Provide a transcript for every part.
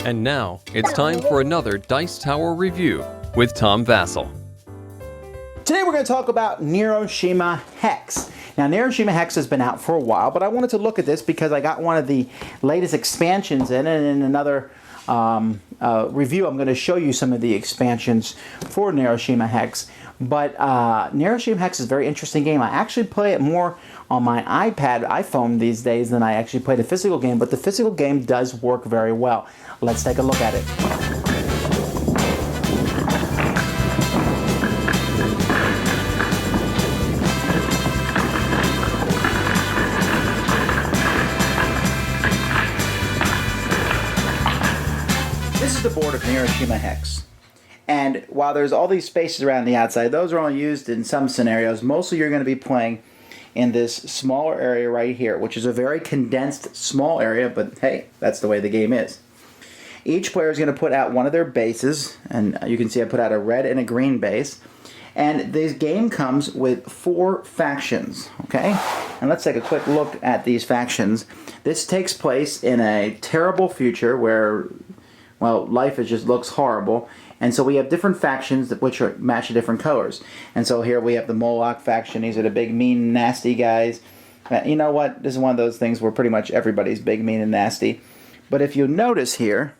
And now, it's time for another Dice Tower review with Tom Vasel. Today we're going to talk about Neuroshima Hex. Now, Neuroshima Hex has been out for a while, but I wanted to look at this because I got one of the latest expansions in it, and in another review I'm going to show you some of the expansions for Neuroshima Hex. But Neuroshima Hex is a very interesting game. I actually play it more on my iPhone these days than I actually play the physical game, but the physical game does work very well. Let's take a look at it. This is the board of Neuroshima Hex. And while there's all these spaces around the outside, those are only used in some scenarios. Mostly you're going to be playing in this smaller area right here, which is a very condensed small area, but hey, that's the way the game is. Each player is going to put out one of their bases, and you can see I put out a red and a green base. And this game comes with 4 factions, okay? And let's take a quick look at these factions. This takes place in a terrible future where, well, life just looks horrible. And so we have different factions which match different colors. And so here we have the Moloch faction. These are the big, mean, nasty guys. You know what? This is one of those things where pretty much everybody's big, mean, and nasty. But if you notice here,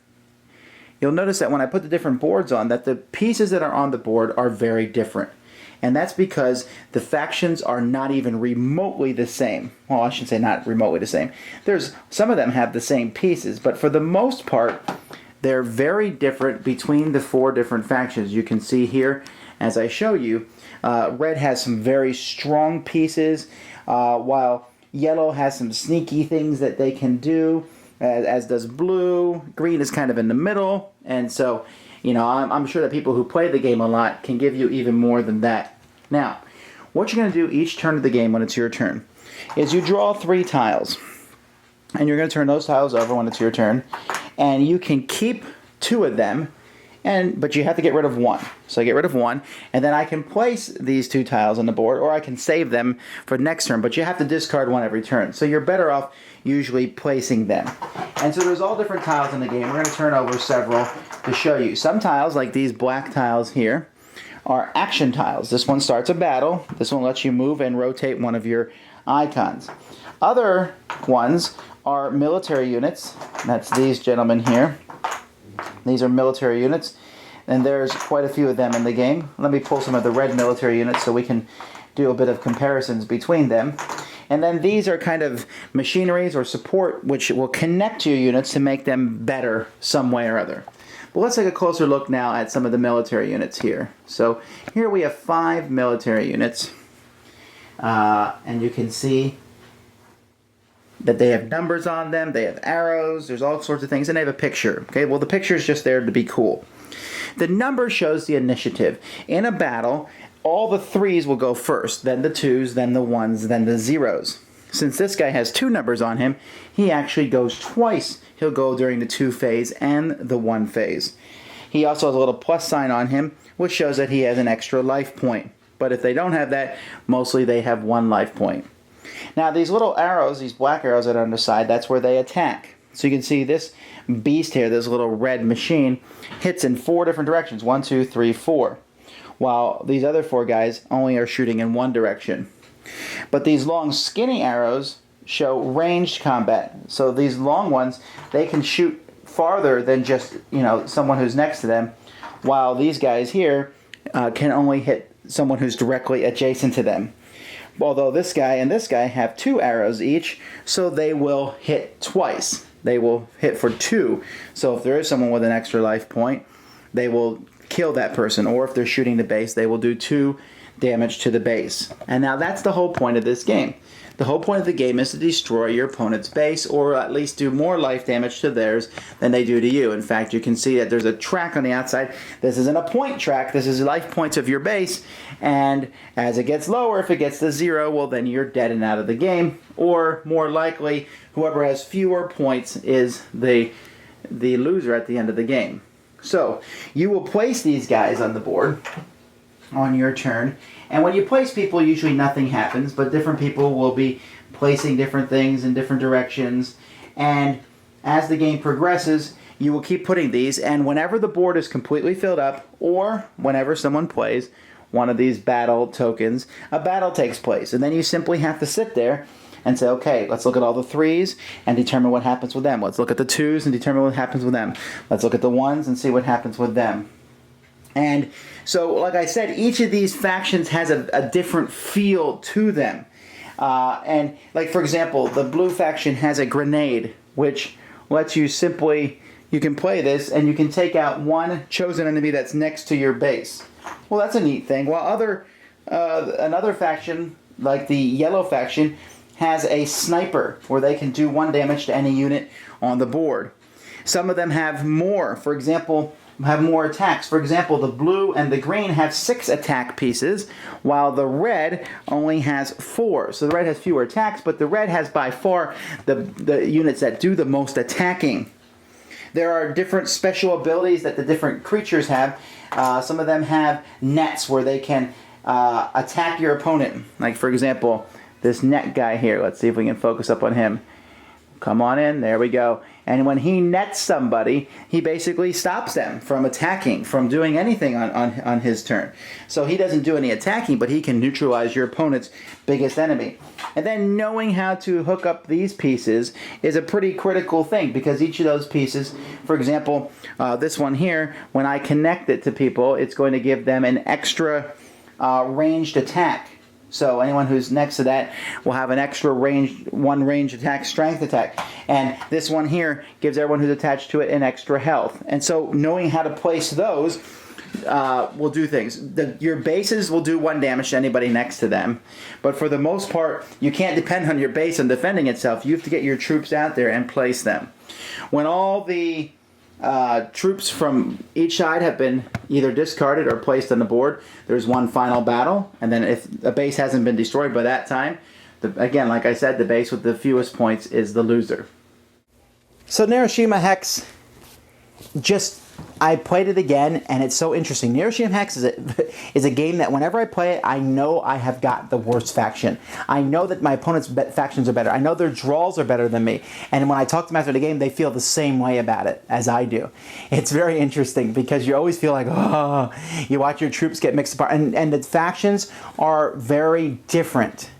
you'll notice that when I put the different boards on, that the pieces that are on the board are very different. And that's because the factions are not even remotely the same. Well, I should say not remotely the same. Some of them have the same pieces, but for the most part, they're very different between the 4 different factions. You can see here, as I show you, red has some very strong pieces, while yellow has some sneaky things that they can do, as does blue. Green is kind of in the middle, and so, you know, I'm sure that people who play the game a lot can give you even more than that. Now, what you're going to do each turn of the game when it's your turn is you draw 3 tiles, and you're going to turn those tiles over when it's your turn. And you can keep 2 of them, but you have to get rid of 1. So I get rid of 1, and then I can place these 2 tiles on the board, or I can save them for next turn, but you have to discard 1 every turn. So you're better off usually placing them. And so there's all different tiles in the game. We're going to turn over several to show you. Some tiles, like these black tiles here, are action tiles. This one starts a battle. This one lets you move and rotate one of your icons. Other ones are military units. That's these gentlemen here. These are military units, and there's quite a few of them in the game. Let me pull some of the red military units so we can do a bit of comparisons between them. And then these are kind of machineries or support which will connect to your units to make them better some way or other. But let's take a closer look now at some of the military units here. So here we have 5 military units, and you can see that they have numbers on them, they have arrows, there's all sorts of things, and they have a picture. Okay, well, the picture is just there to be cool. The number shows the initiative. In a battle, all the 3s will go first, then the 2s, then the 1s, then the 0s. Since this guy has 2 numbers on him, he actually goes twice. He'll go during the 2 phase and the 1 phase. He also has a little plus sign on him, which shows that he has an extra life point. But if they don't have that, mostly they have 1 life point. Now these little arrows, these black arrows that are on the side, that's where they attack. So you can see this beast here, this little red machine, hits in 4 different directions. 1, 2, 3, 4. While these other 4 guys only are shooting in 1 direction. But these long skinny arrows show ranged combat. So these long ones, they can shoot farther than just, you know, someone who's next to them. While these guys here can only hit someone who's directly adjacent to them. Although this guy and this guy have 2 arrows each, so they will hit twice. They will hit for 2. So if there is someone with an extra life point, they will kill that person. Or if they're shooting the base, they will do 2 damage to the base. And now that's the whole point of this game. The whole point of the game is to destroy your opponent's base, or at least do more life damage to theirs than they do to you. In fact, you can see that there's a track on the outside. This isn't a point track, this is life points of your base, and as it gets lower, if it gets to 0, well then you're dead and out of the game, or more likely, whoever has fewer points is the loser at the end of the game. So, you will place these guys on the board on your turn, and when you place people, usually nothing happens, but different people will be placing different things in different directions, and as the game progresses, you will keep putting these, and whenever the board is completely filled up, or whenever someone plays one of these battle tokens, a battle takes place. And then you simply have to sit there and say, okay, let's look at all the 3s and determine what happens with them. Let's look at the 2s and determine what happens with them. Let's look at the 1s and see what happens with them. And so, like I said, each of these factions has a different feel to them. And, like, for example, the blue faction has a grenade, which lets you simply, you can play this and you can take out one chosen enemy that's next to your base. Well, that's a neat thing. While another faction, like the yellow faction, has a sniper where they can do 1 damage to any unit on the board. Some of them have more. For example, have more attacks. For example, the blue and the green have 6 attack pieces, while the red only has 4. So the red has fewer attacks, but the red has by far the units that do the most attacking. There are different special abilities that the different creatures have. Some of them have nets where they can attack your opponent. Like, for example, this net guy here. Let's see if we can focus up on him. Come on in. There we go. And when he nets somebody, he basically stops them from attacking, from doing anything on his turn. So he doesn't do any attacking, but he can neutralize your opponent's biggest enemy. And then knowing how to hook up these pieces is a pretty critical thing, because each of those pieces, for example, this one here, when I connect it to people, it's going to give them an extra ranged attack. So anyone who's next to that will have an extra ranged attack, strength attack. And this one here gives everyone who's attached to it an extra health. And so knowing how to place those will do things. Your bases will do 1 damage to anybody next to them. But for the most part, you can't depend on your base on defending itself. You have to get your troops out there and place them. When all the troops from each side have been either discarded or placed on the board, there's one final battle, and then if a base hasn't been destroyed by that time, again, like I said, the base with the fewest points is the loser. So Neuroshima Hex, I played it again, and it's so interesting. Neuroshima Hex is a game that whenever I play it, I know I have got the worst faction. I know that my opponent's factions are better. I know their draws are better than me. And when I talk to them after the game, they feel the same way about it as I do. It's very interesting because you always feel like, oh, you watch your troops get mixed apart. And the factions are very different.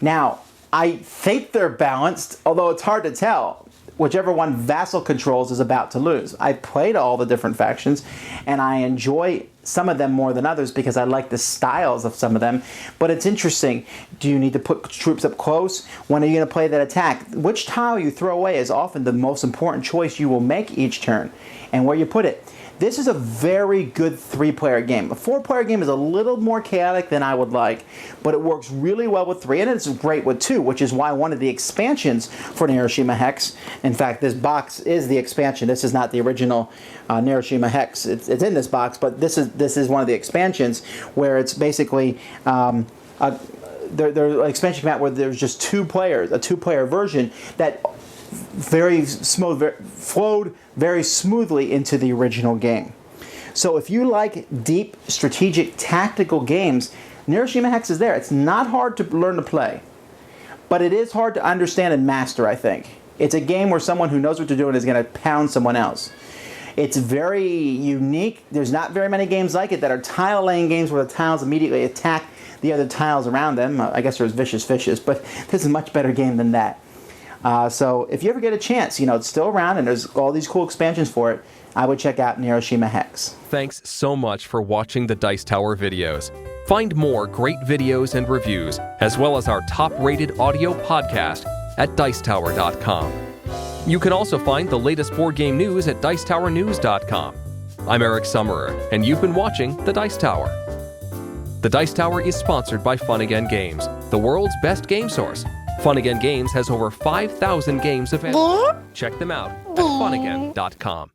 Now, I think they're balanced, although it's hard to tell. Whichever one Vasel controls is about to lose. I played all the different factions, and I enjoy some of them more than others because I like the styles of some of them. But it's interesting. Do you need to put troops up close? When are you going to play that attack? Which tile you throw away is often the most important choice you will make each turn, and where you put it. This is a very good 3-player game. A 4-player game is a little more chaotic than I would like, but it works really well with 3, and it's great with 2, which is why one of the expansions for Neuroshima Hex, in fact, this box is the expansion. This is not the original Neuroshima Hex. It's in this box, but this is one of the expansions where it's basically there's an expansion map where there's just 2 players, a 2-player version that flowed very smoothly into the original game. So if you like deep, strategic, tactical games, Neuroshima Hex is there. It's not hard to learn to play, but it is hard to understand and master, I think. It's a game where someone who knows what they're doing is going to pound someone else. It's very unique. There's not very many games like it that are tile-laying games where the tiles immediately attack the other tiles around them. I guess there's Vicious Fishes, but this is a much better game than that. So if you ever get a chance, it's still around and there's all these cool expansions for it, I would check out Neuroshima Hex. Thanks so much for watching the Dice Tower videos. Find more great videos and reviews, as well as our top-rated audio podcast at Dicetower.com. You can also find the latest board game news at Dicetowernews.com. I'm Eric Summerer, and you've been watching The Dice Tower. The Dice Tower is sponsored by Fun Again Games, the world's best game source. Fun Again Games has over 5,000 games available. Check them out at funagain.com.